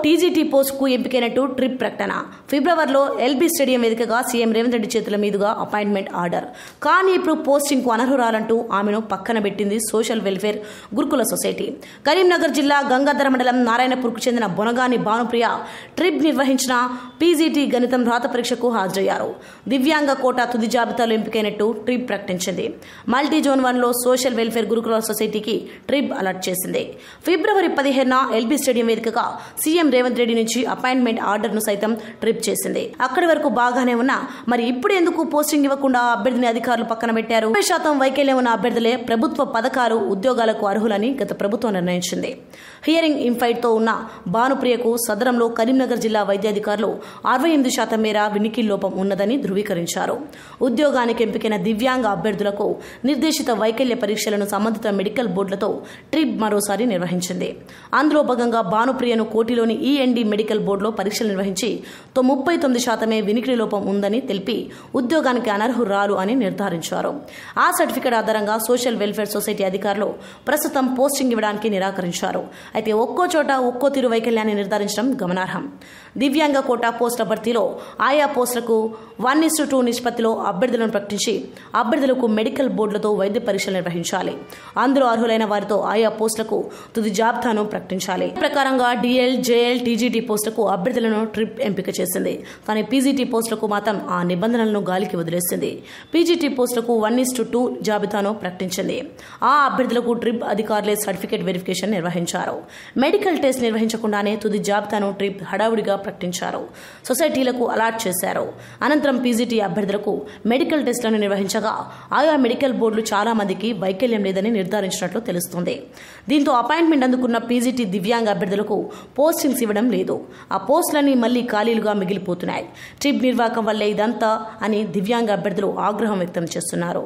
TGT పోస్టుకు ఎంపికైనట్టు trip ప్రకటన. ఫిబ్రవరిలో ఎల్బీ స్టేడియం వేదికగా సీఎం రేవంత్ రెడ్డి చేతుల మీదుగా అపాయింట్మెంట్ ఆర్డర్. కానీ ఇప్పుడు పోస్టింగ్ కు అనర్హురాలంటూ ఆమెను పక్కన పెట్టింది సోషల్ వెల్ఫేర్ గురుకుల సొసైటీ. కరీంనగర్ జిల్లా గంగాధర మండలం నారాయణపూర్కు చెందిన బొనగాని భానుప్రియ ట్రిప్ నిర్వహించిన పీజీటీ గణితం రాత పరీక్షకు హాజరయ్యారు. దివ్యాంగ కోటా తుది జాబితాలో ఎంపికైనట్టు ట్రిప్ ప్రకటించింది. మల్టీ జోన్ 1లో సోషల్ వెల్ఫేర్ గురుకుల సొసైటీకి ట్రిప్ అలర్ట్ చేసింది. ఫిబ్రవరి 15న ఎల్బీ స్టేడియం వేదికగా సీఎం రేవంత్ రెడ్డి నుంచి అపాయింట్మెంట్ ఆర్డర్ ను సైతం ట్రిప్ చేసింది. అక్కడి వరకు బాగానే ఉన్నా మరి ఇప్పుడు ఎందుకు పోస్టింగ్ ఇవ్వకుండా అభ్యర్థిని అధికారులు పక్కన పెట్టారు? 30% వైకల్యం ఉన్న అభ్యర్థులే ప్రభుత్వ పథకాలు ఉద్యోగాలకు అర్హులని గత ప్రభుత్వం నిర్ణయించింది. హియరింగ్ ఇంఫైట్ తో ఉన్న భానుప్రియకు సదరంలో కరీంనగర్ జిల్లా వైద్యాధికారులు 68% మేర వినికిడి లోపం ఉన్నదని ధృవీకరించారు. ఉద్యోగానికి ఎంపికైన దివ్యాంగ అభ్యర్థులకు నిర్దేశిత వైకల్య పరీక్షలను సంబంధిత మెడికల్ బోర్డులతో ట్రిప్ మరోసారి నిర్వహించింది. అందులో భాగంగా భానుప్రియను కోటిలోని ఈఎన్డి మెడికల్ బోర్డులో పరీక్షలు నిర్వహించి 39% వినికిడి లోపం ఉందని తెలిపి ఉద్యోగానికి అనర్హురాలు అని నిర్ధారించారు. ఆ సర్టిఫికెట్ ఆధారంగా సోషల్ వెల్ఫేర్ సొసైటీ అధికారులు ప్రస్తుతం పోస్టింగ్ ఇవ్వడానికి నిరాకరించారు. అయితే ఒక్కో చోట ఒక్కో తీరు వైకల్యాన్ని నిర్ధారించడం గమనార్హం. దివ్యాంగ కోటా పోస్టుల భర్తీలో ఆయా పోస్టులకు 1:2 నిష్పత్తిలో అభ్యర్థులను ప్రకటించి అభ్యర్థులకు మెడికల్ బోర్డులతో వైద్య పరీక్షలు నిర్వహించాలి. అందులో అర్హులైన వారితో ఆయా పోస్టులకు తుది జాబితాను ప్రకటించాలి. ప్రకారంగా డిఎల్, జేఎల్, టీజీటీ పోస్టులకు అభ్యర్థులను ట్రిప్ ఎంపిక చేసింది. కానీ పీజీటీ పోస్టులకు మాత్రం ఆ నిబంధనలను గాలికి వదిలేసింది. పీజీటీ పోస్టులకు 1:2 జాబితాను ప్రకటించింది. ఆ అభ్యర్థులకు ట్రిప్ అధికారులే సర్టిఫికేట్ వెరిఫికేషన్ నిర్వహించారు. మెడికల్ టెస్ట్ నిర్వహించకుండానే తుది జాబితాను ట్రిప్ హడావుడిగా ప్రకటించారు. సొసైటీలకు అలాట్ చేశారు. అనంతరం పీజీటీ అభ్యర్థులకు మెడికల్ టెస్టులను నిర్వహించగా ఆయా మెడికల్ బోర్డులు చాలా మందికి వైకల్యం లేదని నిర్ధారించినట్లు తెలుస్తుంది. దీంతో అపాయింట్మెంట్ అందుకున్న పీజీటీ దివ్యాంగ అభ్యర్థులకు పోస్టింగ్స్ ఇవ్వడం లేదు. ఆ పోస్టులన్నీ మళ్లీ ఖాళీలుగా మిగిలిపోతున్నాయి. ట్రిప్ నిర్వాహకం వల్లే ఇదంతా అని దివ్యాంగ అభ్యర్థులు ఆగ్రహం వ్యక్తం చేస్తున్నారు.